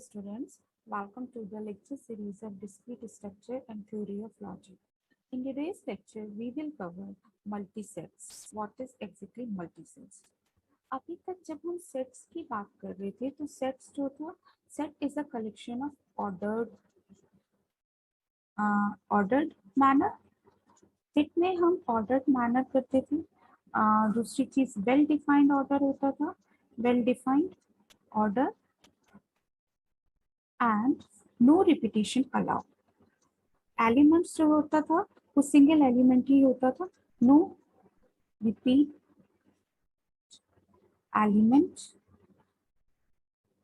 Students, welcome to the lecture series of discrete structure and theory of logic. In today's lecture, we will cover multisets. What is exactly multisets? अभी तक जब हम sets की बात कर रहे थे तो सेट्स जो था, set is a collection of ordered manner. Set में हम ऑर्डर्ड मैनर करते थे। दूसरी चीज वेल डिफाइंड ऑर्डर होता था, well defined order and no repetition allowed. Elements जो होता था वो सिंगल एलिमेंट ही होता था, नो रिपीट एलिमेंट।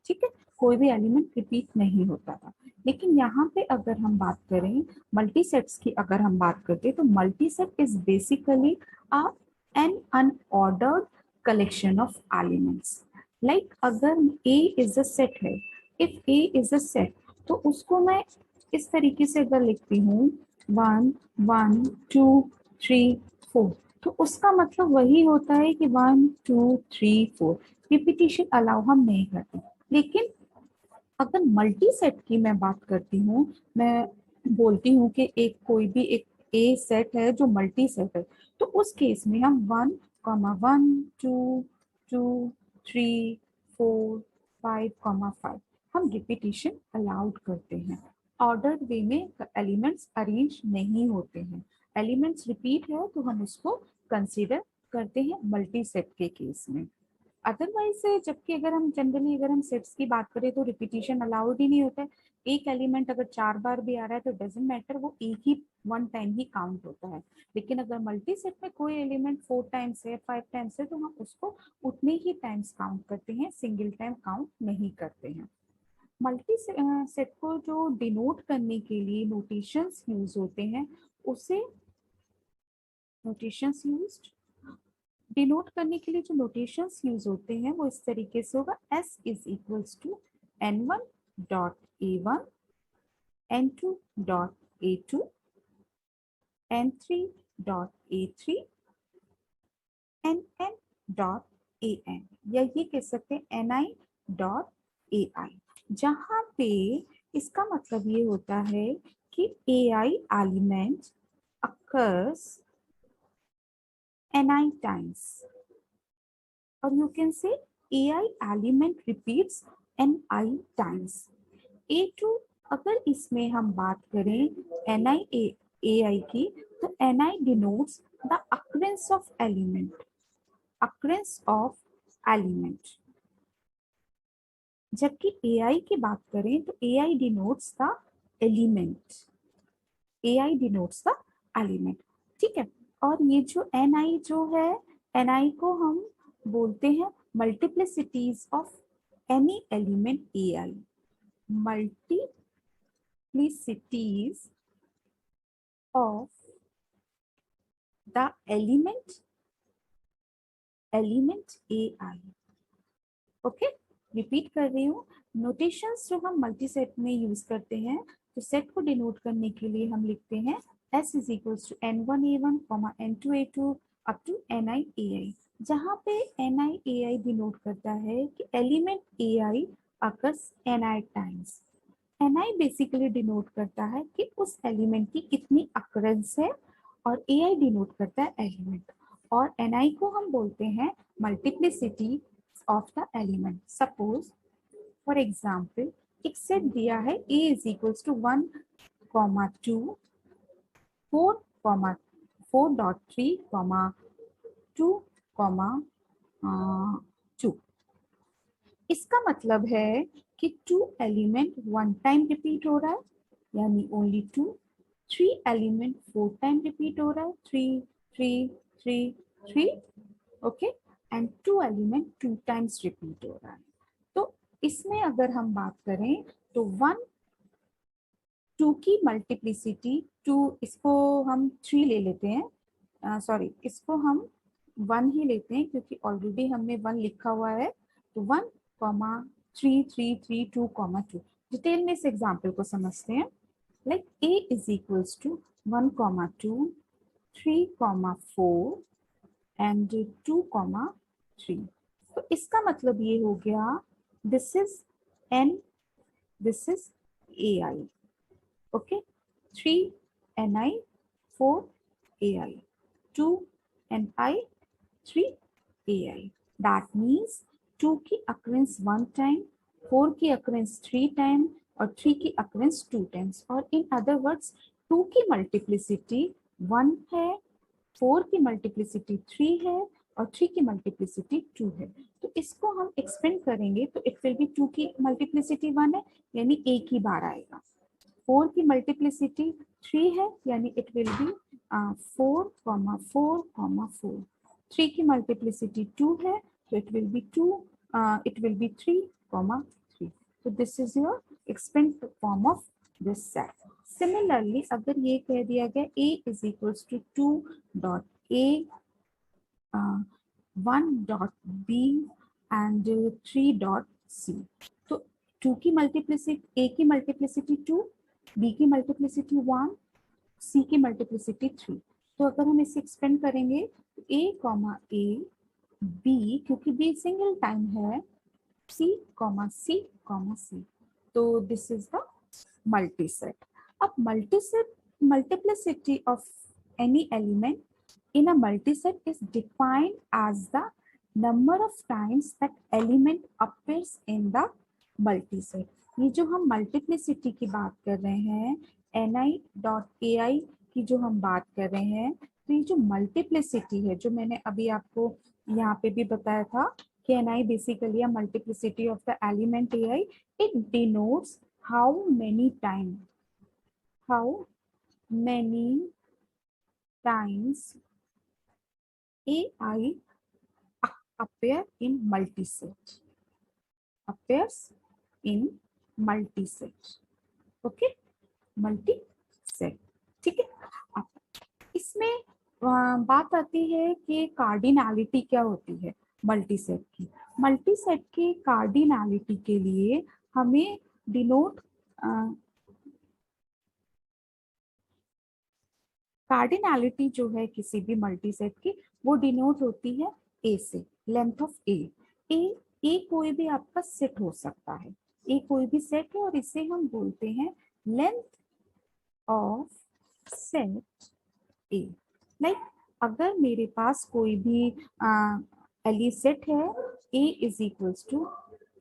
ठीक है, कोई भी एलिमेंट रिपीट नहीं होता था। लेकिन यहाँ पे अगर हम बात करें मल्टी सेट्स की, अगर हम बात करते तो multi set is basically a an unordered collection of elements. Like अगर ए इज अ सेट है, if A is a set तो उसको मैं इस तरीके से अगर लिखती हूँ 1 1 2 3 4, तो उसका मतलब वही होता है कि 1 2 3 4, रिपीटिशन अलाउ हम नहीं करते। लेकिन अगर मल्टी सेट की मैं बात करती हूँ, मैं बोलती हूँ कि एक कोई भी एक ए सेट है जो मल्टी सेट है, तो उस केस में हम 1 1 2 2 3 4 5 5 हम रिपीटिशन अलाउड करते हैं। ऑर्डर्ड वे में एलिमेंट्स अरेंज नहीं होते हैं। एलिमेंट्स रिपीट है तो हम उसको कंसीडर करते हैं मल्टी सेट के केस में। अदरवाइज जबकि अगर हम जनरली अगर हम सेट्स की बात करें तो रिपीटिशन अलाउड ही नहीं होता है। एक एलिमेंट अगर 4 बार भी आ रहा है तो डजेंट मैटर, वो एक ही 1 टाइम ही काउंट होता है। लेकिन अगर मल्टी सेट में कोई एलिमेंट 4 टाइम्स है 5 टाइम्स है तो हम उसको उतने ही टाइम्स काउंट करते हैं, सिंगल टाइम काउंट नहीं करते हैं। मल्टी सेट को जो डिनोट करने के लिए नोटेशंस यूज होते हैं, उसे नोटेशंस यूज्ड डिनोट करने के लिए जो नोटेशंस यूज होते हैं वो इस तरीके से होगा, s is equals to n1 dot a1, n2 dot a2, n3 dot a3, nn dot an, या ये कह सकते हैं ni डॉट ai। जहां पे इसका मतलब ये होता है कि ai element occurs ni times, or you can say ai element repeats ni times। a2 अगर इसमें हम बात करें ni ai की, तो ni denotes the occurrence of element, occurrence of element। जबकि ai की बात करें तो ai denotes the element, ai denotes the element। ठीक है, और ये जो ni जो है, ni को हम बोलते हैं multiplicities of any element ai, multiplicities of the element ai। Okay, repeat कर रही हूँ। नोटेशंस जो हम मल्टी सेट में यूज करते हैं, तो सेट को डिनोट करने के लिए हम लिखते हैं s is equals to n1 a1, n2 a2 up to ni ai। जहाँ पे ni ai डिनोट करता है कि element ai occurs ni times. ni basically denote करता है कि उस एलिमेंट की कितनी अकरेंस है, और ai डिनोट करता है एलिमेंट, और ni को हम बोलते हैं multiplicity of the element. Suppose for example एक सेट दिया है a इज इक्वल्स टू 1 2 4 4.3 2 2। इसका मतलब है कि 2 एलिमेंट 1 टाइम रिपीट हो रहा है, यानी ओनली 2। 3 एलिमेंट 4 टाइम रिपीट हो रहा है, 3 3 3 3, okay, and 2 element 2 times repeat हो रहा है। तो इसमें अगर हम बात करें तो 1 2 की मल्टीप्लिसिटी 2, इसको हम 3 ले लेते हैं, सॉरी इसको हम 1 ही लेते हैं क्योंकि ऑलरेडी हमने 1 लिखा हुआ है। तो 1 3 3 3 2 2। डिटेल में इस एग्जाम्पल को समझते हैं। Like a is equals to 1 2 3 4 and 2 3। तो इसका मतलब ये हो गया, this is n this is AI. Okay, 3Ni, 4Ai, 2Ni, 3Ai. That means 2 की occurrence 1 time, 4 की occurrence 3 time और 3 की occurrence 2 times. और in other words 2 की multiplicity 1 है, 4 की मल्टीप्लिसिटी 3 है और 3 की मल्टीप्लिसिटी 2 है. तो इसको हम एक्सपेंड करेंगे तो इट विल बी 2 की मल्टीप्लिसिटी 1 है यानी एक ही बार आएगा. 4 की मल्टीप्लिसिटी 3 है यानी इट विल बी 4, 4, 4. 3 की मल्टीप्लिसिटी 2 है तो it will be 2, it will be 3, 3. तो this is your expand form of this set. Similarly अगर ये कह दिया गया a is equals to 2.a, 1.b and 3.c. तो 2 की मल्टीप्लिसिटी, a की मल्टीप्लिसिटी 2, b की मल्टीप्लिसिटी 1, c की मल्टीप्लिसिटी 3. तो अगर हम इसे एक्सपेंड करेंगे तो a, b क्योंकि b सिंगल टाइम है, c, c. तो दिस इज द multiset. अब multiplicity of any element in a multiset is defined as the number of times that element appears in the multiset. ये जो हम multiplicity की बात कर रहे हैं, ni.ai की जो हम बात कर रहे हैं, तो ये जो multiplicity है जो मैंने अभी आपको यहाँ पे भी बताया था कि ni basically a multiplicity of the element ai, it denotes how many times AI appears in multiset. Okay, multiset. ठीक है. अब इसमें बात आती है कि कार्डिनैलिटी क्या होती है मल्टीसेट की. मल्टीसेट की कार्डिनैलिटी के लिए हमें डिनोट कार्डिनैलिटी जो है किसी भी मल्टीसेट की वो डिनोट होती है ए से, लेंथ ऑफ ए. ए कोई भी आपका सेट हो सकता है, ए कोई भी सेट है और इसे हम बोलते हैं length of set A. Like अगर मेरे पास कोई भी एली सेट है, ए इज इक्वल्स टू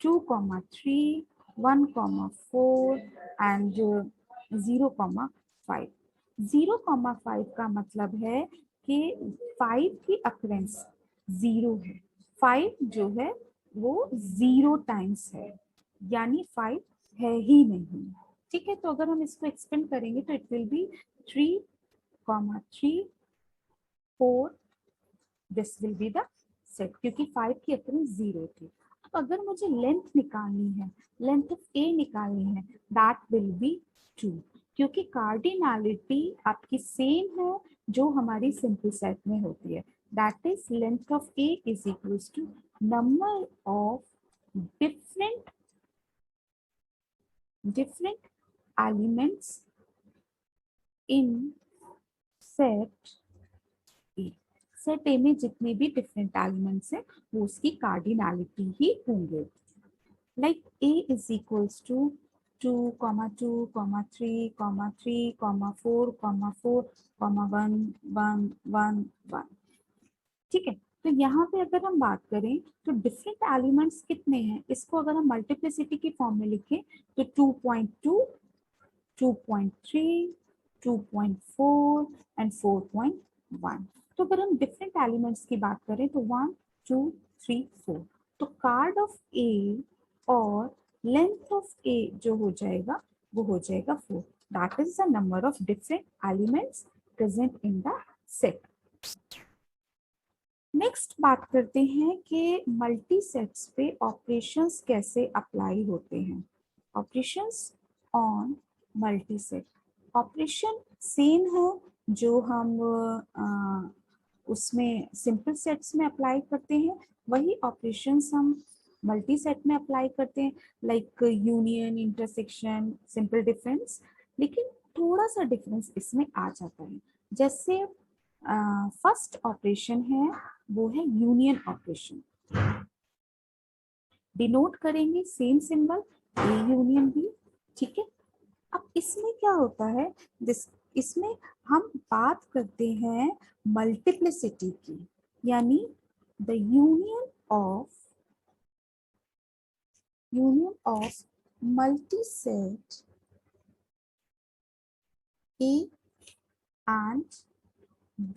2,3, 1,4 एंड 0,5. 0,5 का मतलब है कि 5 की अकरेंस 0 है. 5 जो है वो 0 टाइम्स है यानी 5 है ही नहीं. ठीक है, तो अगर हम इसको एक्सपेंड करेंगे तो it will be 3, 4. This will be the set क्योंकि 5 की अकरेंस 0 थी. अब अगर मुझे लेंथ निकालनी है, लेंथ ऑफ ए निकालनी है, दैट विल बी 2 क्योंकि कार्डिनैलिटी आपकी सेम है जो हमारी सिंपल सेट में होती है. That is length of A is equals to number of different elements in set A. Set A में जितने भी डिफरेंट एलिमेंट्स हैं वो उसकी कार्डिनैलिटी ही होंगे. Like A is equals to 2, 2, 3, 3, 4, 4, 1, 1, 1, 1. ठीक है, तो यहाँ पे अगर हम बात करें तो डिफरेंट एलिमेंट्स कितने हैं, इसको अगर हम मल्टीप्लिसिटी की फॉर्म में लिखें तो 2.2, 2.3, 2.4 एंड 4.1. तो अगर हम डिफरेंट एलिमेंट्स की बात करें तो 1, 2, 3, 4. तो कार्ड ऑफ ए और लेंथ ऑफ ए जो हो जाएगा वो हो जाएगा 4. That is the number of different elements present in the set. Next बात करते हैं कि मल्टी सेट्स पे ऑपरेशंस कैसे अप्लाई होते हैं. Operations on multi set. Operation same है जो हम उसमें सिंपल सेट्स में अप्लाई करते हैं, वही ऑपरेशंस हम मल्टी सेट में अप्लाई करते हैं. Like union, intersection, simple difference. लेकिन थोड़ा सा डिफरेंस इसमें आ जाता है. जैसे फर्स्ट ऑपरेशन है वो है यूनियन ऑपरेशन. डिनोट करेंगे same symbol A union B. क्या होता है, इसमें हम बात करते हैं मल्टीप्लिसिटी की, यानी the union of multiset A and B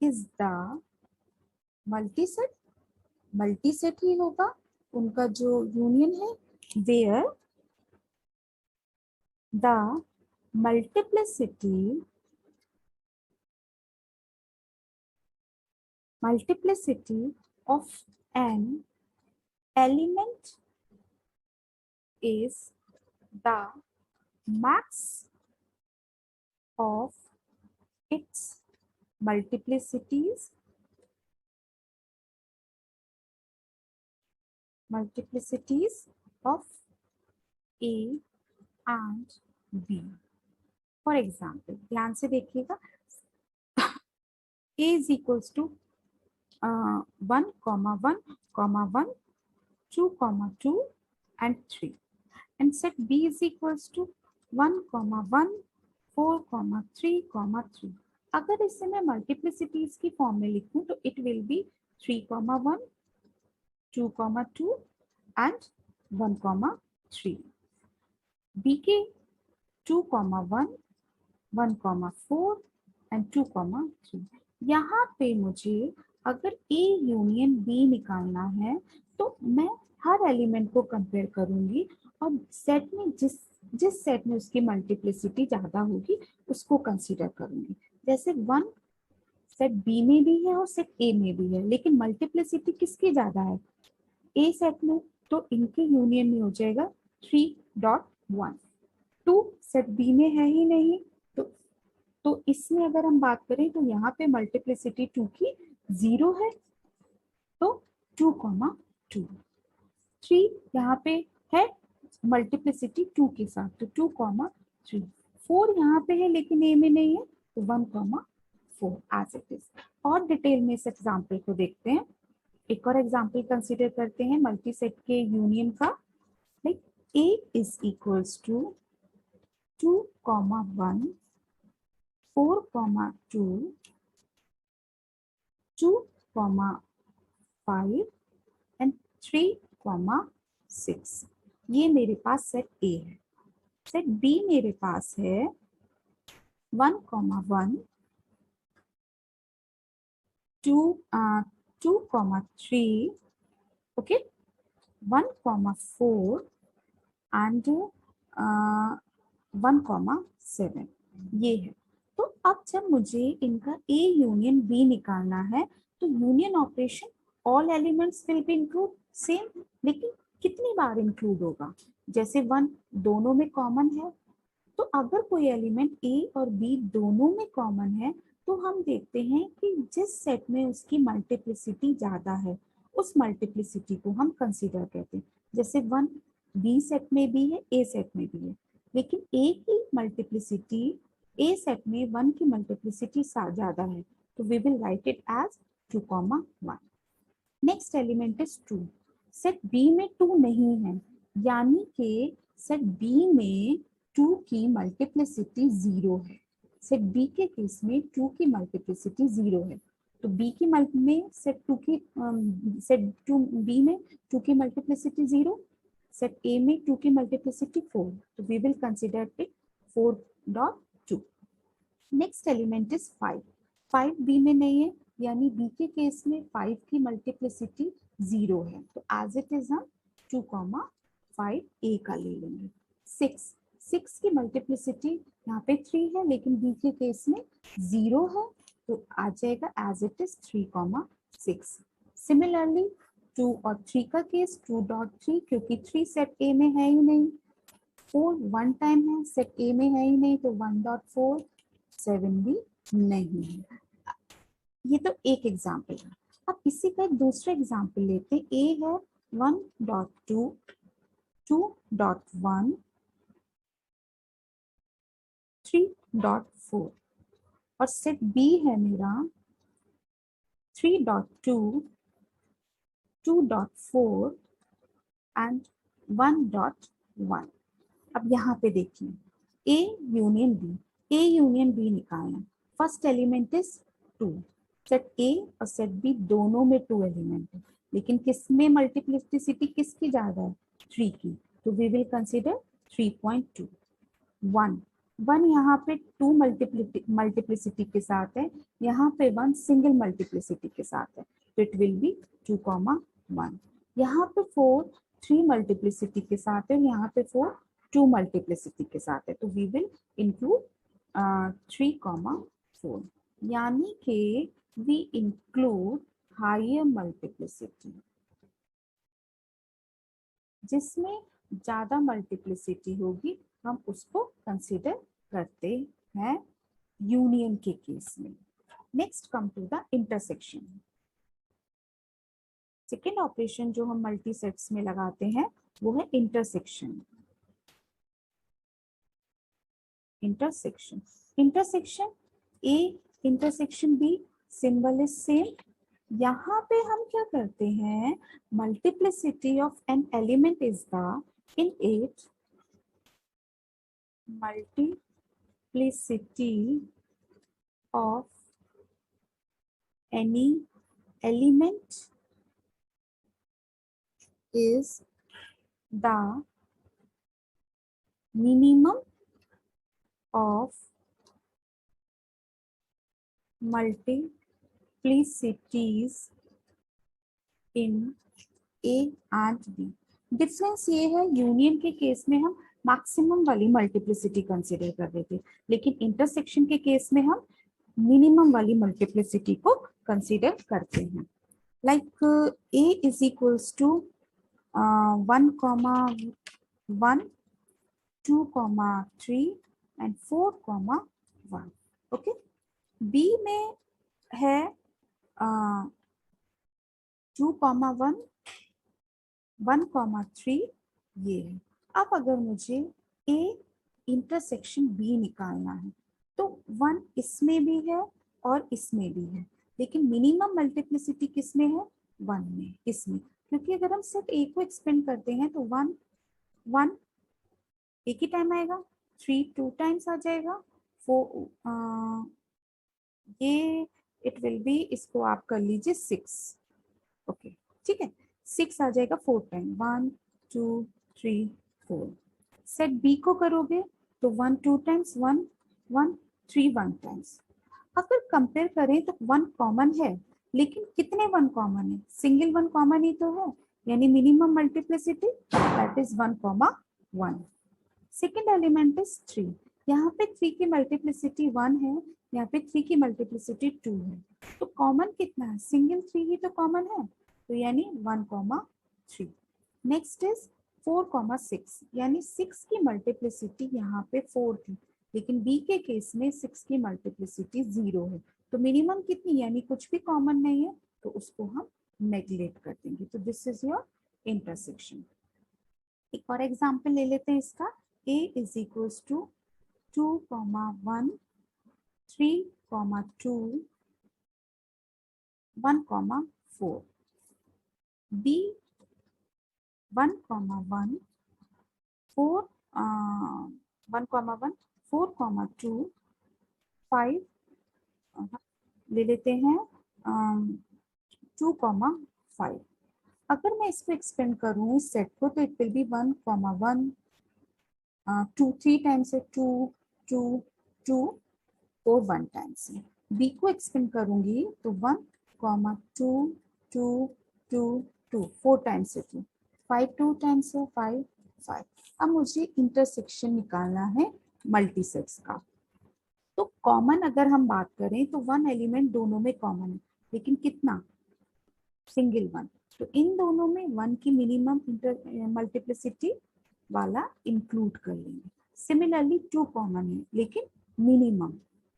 is the multiset. मल्टीसेट ही होगा उनका जो यूनियन है, where the multiplicity of an element is the max of its multiplicities of A and B. For example, ध्यान से देखिएगा, A is equals to 1, 1, 1, 2, 2 and 3, and set B is equals to 1, 1, 4, 3, 3. अगर इसे मैं मल्टीप्लिसिटीज की form में लिखूं तो it will be 3, 1, 2, 2 and 1, 3. B के 2, 1, 1, 4 and 2, 3. यहाँ पे मुझे अगर A यूनियन B निकालना है तो मैं हर एलिमेंट को कंपेयर करूंगी और सेट में जिस सेट में उसकी मल्टीप्लिसिटी ज्यादा होगी उसको कंसीडर करूंगी। जैसे 1 सेट बी में भी है और सेट ए में भी है, लेकिन मल्टीप्लिसिटी किसकी ज्यादा है, ए सेट में, तो इनके यूनियन में हो जाएगा 3.1। 2 सेट बी में है ही नहीं, तो इसमें अगर हम बात करें तो यहाँ पे मल्टीप्लिसिटी 2 की 0 है, तो 2, 2। 3 यहाँ पे है मल्टीप्लिसिटी 2 के साथ, तो 2, 3। 4 यहाँ पे है लेकिन ए में नहीं है, तो 1, 4 एज इट इज। और डिटेल में इस एग्जाम्पल को देखते हैं। एक और एग्जाम्पल कंसीडर करते हैं मल्टी सेट के यूनियन का। Like A is equals to 2, 1, 4, 2, 2, 5 and 3, 6। ये मेरे पास सेट A है। सेट B मेरे पास है 1, 1, 2, 3, ओके, 1, 4 एंड 1, 7, ये है। तो अब जब मुझे इनका A यूनियन B निकालना है तो union operation all elements will be include same, लेकिन कितनी बार इंक्लूड होगा, जैसे 1 दोनों में कॉमन है, तो अगर कोई एलिमेंट A और B दोनों में कॉमन है तो हम देखते हैं कि जिस सेट में उसकी मल्टीप्लिसिटी ज्यादा है उस मल्टीप्लिसिटी को हम कंसीडर करते हैं। जैसे 1 B सेट में भी है, A सेट में भी है, लेकिन A की मल्टीप्लिसिटी A सेट में 1 की मल्टीप्लिसिटी ज्यादा है, तो we will write it as 2, 1। Next element is 2। Set B में 2 नहीं है, यानी कि सेट B में 2 की मल्टीप्लिसिटी 0 है। सेट B के केस में 2 की मल्टीप्लिसिटी 0 है, तो B की में सेट 2 B में 2 की मल्टीप्लिसिटी 0, सेट A में 2 की मल्टीप्लिसिटी 4, तो we will consider it 4.2। Next element is 5। 5 B में नहीं है, यानी B के केस में 5 की मल्टीप्लिसिटी 0 है, तो एज इट इज हम 2, 5 A का ले लेंगे। 6 की मल्टीप्लिसिटी यहाँ पे 3 है, लेकिन B के केस में 0 है, तो आ जाएगा एज इट इज 3, 6। सिमिलरली 2 और 3 का केस 2.3, क्योंकि 3 सेट A में है ही नहीं, 4 1 टाइम है, सेट A में है ही नहीं, तो 1.4, 7 भी नहीं है। ये तो एक एग्जाम्पल है। अब इसी का एक दूसरा एग्जाम्पल लेते हैं। A है 1.2, 2.1, 3.4 और सेट B है मेरा 3.2, 2.4 एंड 1.1। अब यहाँ पे देखिए A union B, A union B निकालना। First element is 2, set A और सेट बी दोनों में 2 एलिमेंट है, लेकिन किस में मल्टीप्लिसिटी किसकी ज्यादा है? 3 की, तो वी विल कंसीडर 3.2। 1 1 यहाँ पे 2 मल्टीप्लिसिटी के साथ है, यहाँ पे 1 सिंगल मल्टीप्लिसिटी के साथ है, तो इट विल बी 2,1। यहाँ पे 4 3 मल्टीप्लिसिटी के साथ है, यहाँ पे 4 2 मल्टीप्लिसिटी के साथ है, तो वी विल इंक्लूड 3,4, यानी कि वी इंक्लूड हायर मल्टीप्लिसिटी, जिसमें ज्यादा मल्टीप्लिसिटी होगी हम उसको कंसीडर करते हैं यूनियन के केस में। Next come to the intersection. Second operation जो हम मल्टी सेट्स में लगाते हैं वो है intersection. Intersection, intersection A intersection B, symbol is same. यहाँ पे हम क्या करते हैं, multiplicity of an element is the in it multiplicity of any element is the minimum of multiplicities in A and B। Difference ये है, union के case में हम मैक्सिमम वाली मल्टीप्लिसिटी कंसीडर कर रहे थे, लेकिन इंटरसेक्शन के केस में हम मिनिमम वाली मल्टीप्लिसिटी को कंसीडर करते हैं। Like A is equals to 1,1 2,3 and 4,1। Okay, B में है 2,1 1,3 ये है। अब अगर मुझे A इंटरसेक्शन B निकालना है तो 1 इसमें भी है और इसमें भी है, लेकिन मिनिमम मल्टीप्लिसिटी किस में है? 1 में, इसमें, क्योंकि अगर हम सिर्फ A को एक्सपेंड करते हैं तो 1 1 एक ही टाइम आएगा, 3 2 टाइम्स आ जाएगा, 4 ये इट विल बी, इसको आप कर लीजिए 6। ओके ठीक है, 6 आ जाएगा 4 टाइम, 1 2 3 4। सेट बी को करोगे तो 1 2 टाइम्स, 1 1 3 1 टाइम्स। अगर कंपेयर करें तो 1 कॉमन है, लेकिन कितने 1 कॉमन है? सिंगल 1 कॉमन ही तो है, यानी minimum multiplicity that is 1,1। Second element is 3, यहाँ पे 3 की मल्टीप्लिसिटी 1 है, यहाँ पे 3 की मल्टीप्लिसिटी 2 है, तो कॉमन कितना है? सिंगल 3 ही तो कॉमन है, तो यानी 1,3। नेक्स्ट इज 4,6, यानी 6 की मल्टीप्लिसिटी यहाँ पे 4 थी, लेकिन बी के केस में 6 की मल्टीप्लिसिटी 0 है, तो मिनिमम कितनी, यानी कुछ भी कॉमन नहीं है, तो उसको हम नेग्लेक्ट कर देंगे। तो दिस इज योर इंटरसेक्शन। एक और एग्जाम्पल ले लेते हैं इसका। A is equals to 2,1 3,2 1,4। B 1,1 4 1,1 4,2 5 ले लेते हैं 2,5। अगर मैं इसको एक्सपेंड करूँ इस सेट को तो इट विल बी 1,1 2 3 टाइम्स है, 2 2 2 और 1 टाइम्स है। बी को एक्सपेंड करूंगी तो 1, 2 2 2 2 4 टाइम्स है, 2 5 2 टाइम्स है, 5 5। अब मुझे इंटरसेक्शन निकालना है मल्टी सेट्स का। तो कॉमन अगर हम बात करें तो 1 एलिमेंट दोनों में कॉमन है, लेकिन कितना? सिंगल 1, तो इन दोनों में 1 की मिनिमम मल्टीप्लिसिटी वाला इंक्लूड कर लेंगे। सिमिलरली 2 कॉमन है, लेकिन मिनिमम,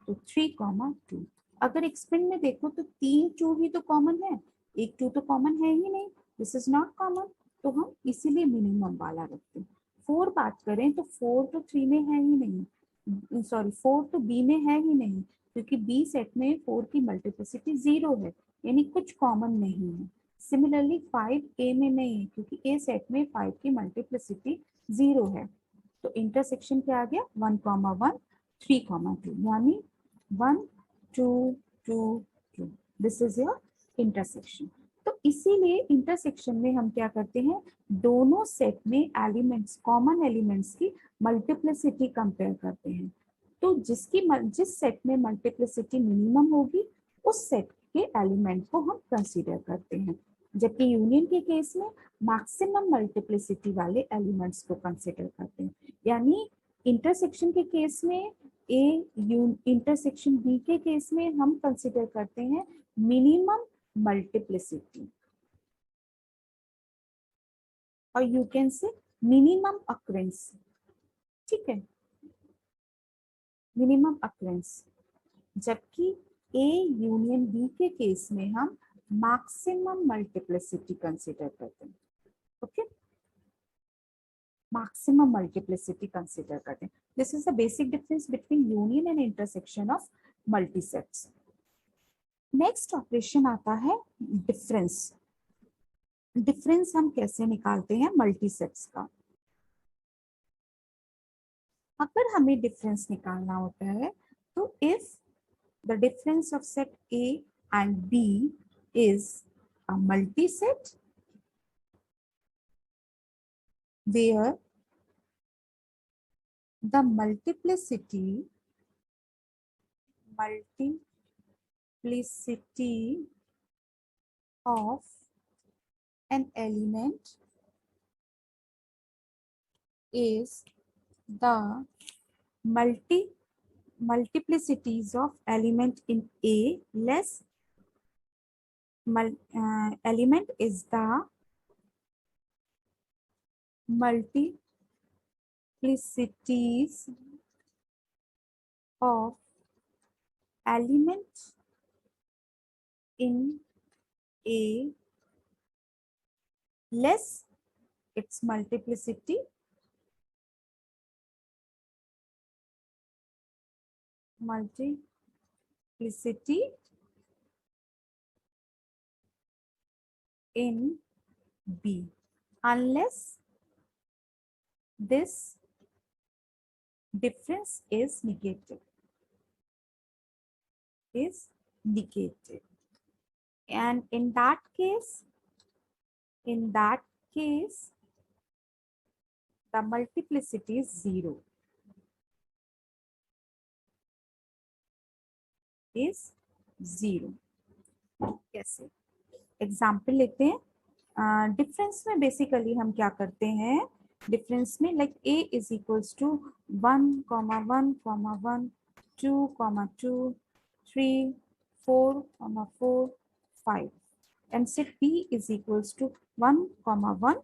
तो 3,2। अगर एक्सपेंड में देखो तो 3 2 ही तो कॉमन है, एक 2 तो कॉमन है ही नहीं, दिस इज नॉट कॉमन, तो हम इसीलिए मिनिमम वाला रखते हैं। 4 बात करें तो 4 तो 3 में है ही नहीं, सॉरी 4 तो बी में है ही नहीं, क्योंकि बी सेट में 4 की मल्टीप्लिसिटी 0 है, यानी कुछ कॉमन नहीं है। सिमिलरली 5 ए में नहीं है, क्योंकि ए सेट में 5 की मल्टीप्लिसिटी 0 है। तो इंटरसेक्शन क्या आ गया 1,1 3,2 यानी 1 2 2 2 दिस इज योर इंटरसेक्शन। तो इसीलिए इंटरसेक्शन में हम क्या करते हैं दोनों सेट में एलिमेंट्स कॉमन एलिमेंट्स की मल्टीप्लिसिटी कंपेयर करते हैं। तो जिस सेट में मल्टीप्लिसिटी मिनिमम होगी उस सेट के एलिमेंट को हम कंसीडर करते हैं, जबकि यूनियन के केस में मैक्सिमम मल्टीप्लिसिटी वाले एलिमेंट्स को कंसीडर करते हैं। यानी इंटरसेक्शन के केस में ए इंटरसेक्शन बी के केस में हम कंसीडर करते हैं मिनिमम मल्टीप्लिसिटी और you can say minimum occurrences, ठीक है, मिनिमम अक्रेंस। जबकि ए यूनियन बी के केस में हम मैक्सिमम मल्टीप्लिसिटी कंसीडर करते हैं। ओके, मैक्सिमम मल्टीप्लिसिटी कंसीडर करते हैं। This is the basic difference between union and intersection of multisets. Next operation आता है डिफरेंस। डिफरेंस हम कैसे निकालते हैं मल्टीसेट्स का। अगर हमें डिफरेंस निकालना होता है तो if the difference of set A and B is a multiset where the multiplicity of an element is the multiplicities of element in A less element is the multiplicities of element in A less its multiplicity in B unless this difference is negative, and in that case the multiplicity is 0, कैसे example लेते हैं। Difference में basically हम क्या करते हैं, difference में like a is equals to 1,1,1 2,2 3 4,4 5 and set b is equals to 1,1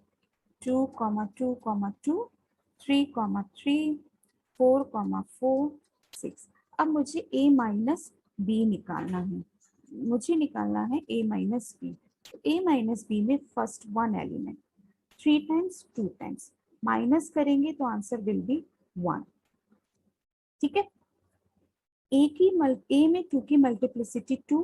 2,2,2 3,3 4,4 6। अब मुझे a माइनस b निकालना है, a minus b। a minus B में first one element 3 times 2 times minus करेंगे तो आंसर विल बी 1, ठीक है। ए में 2 की मल्टीप्लिसिटी 2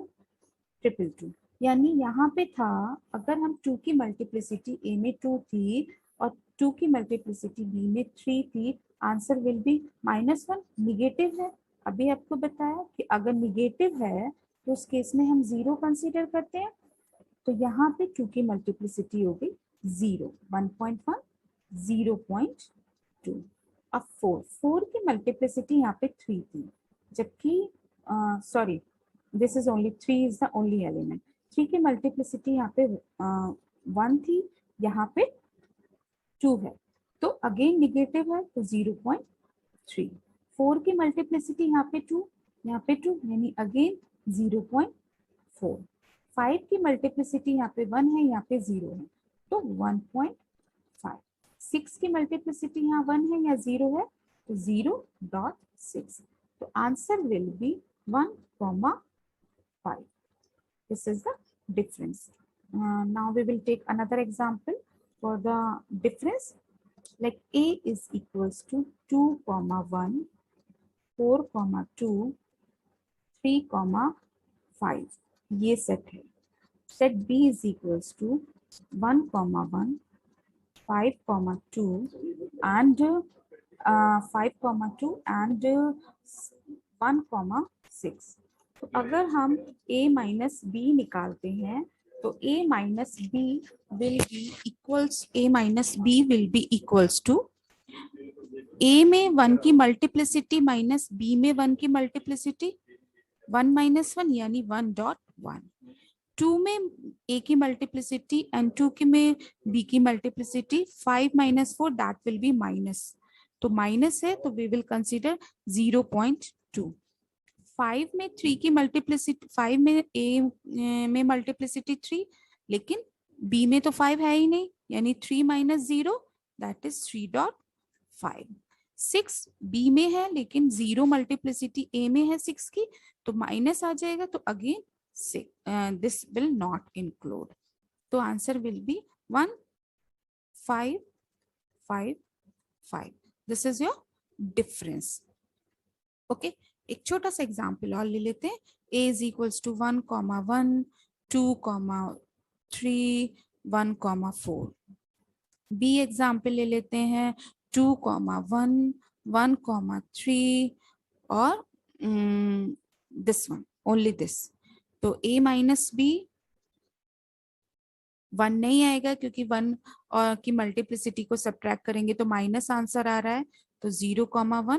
2 यानी यहाँ पे था अगर हम 2 की मल्टीप्लिसिटी ए में 2 थी और 2 की मल्टीप्लिसिटी बी में 3 थी, आंसर विल बी -1। निगेटिव है, अभी आपको बताया कि अगर निगेटिव है तो उस केस में हम 0 कंसीडर करते हैं। तो यहाँ पे 2 की मल्टीप्लिसिटी हो गई 0 1.1 0.2। अब 4 की मल्टीप्लिसिटी यहाँ पे 3 थी, जबकि sorry this is only 3 is the only element. 3 की मल्टीप्लिसिटी यहाँ पे 1 थी, यहाँ पे 2 है, तो अगेन निगेटिव है तो 0.3। 4 की मल्टीप्लिसिटी यहाँ पे 2 यानी अगेन 0.4। 5 की मल्टीप्लिसिटी यहाँ पे 1 है, यहाँ पे 0 है, तो 1.5। 6 की मल्टीप्लिसिटी यहाँ 1 है या 0 है, तो 0.6। तो answer will be 1,5। This is the difference. Now we will take another example for the difference, like a is equals to 2,1 4,2 3,5 ये सेट है। Set b is equals to 1,1 5,2 and 5,2 and 1,6। तो अगर हम a माइनस बी निकालते हैं तो a minus B will be equals to a में 1 की मल्टीप्लिसिटी माइनस b में 1 की मल्टीप्लिसिटी 1 माइनस 1 यानी 1.1। 2 में a की मल्टीप्लिसिटी एंड 2 की में b की multiplicity 5 minus 4 that will be minus, तो माइनस है तो वी विल कंसीडर 0.2। 5 में 3 की मल्टीप्लिसिटी 5 में a में मल्टीप्लिसिटी 3 लेकिन b में तो 5 है ही नहीं यानी 3 माइनस 0 दैट इज 3.5। 6 b में है लेकिन 0 मल्टीप्लिसिटी a में है 6 की तो माइनस आ जाएगा, तो again this will not include, तो answer will be 1 5 5 5। This is your difference. Okay, एक छोटा सा एग्जाम्पल और ले लेते हैं। a is equals to 1,1 2,3 1,4। b example ले लेते हैं 2,1 1,3 और दिस वन ओनली दिस। तो a माइनस बी 1 नहीं आएगा क्योंकि 1 और की मल्टीप्लिसिटी को सब्ट्रैक्ट करेंगे तो माइनस आंसर आ रहा है, तो 0,1।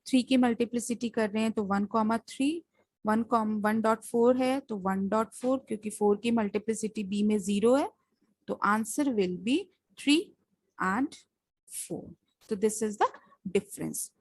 3 की मल्टीप्लिसिटी कर रहे हैं तो 1,3 1.4 है तो 1.4 क्योंकि 4 की मल्टीप्लिसिटी b में 0 है, तो आंसर विल बी 3 and 4। तो दिस इज द डिफरेंस।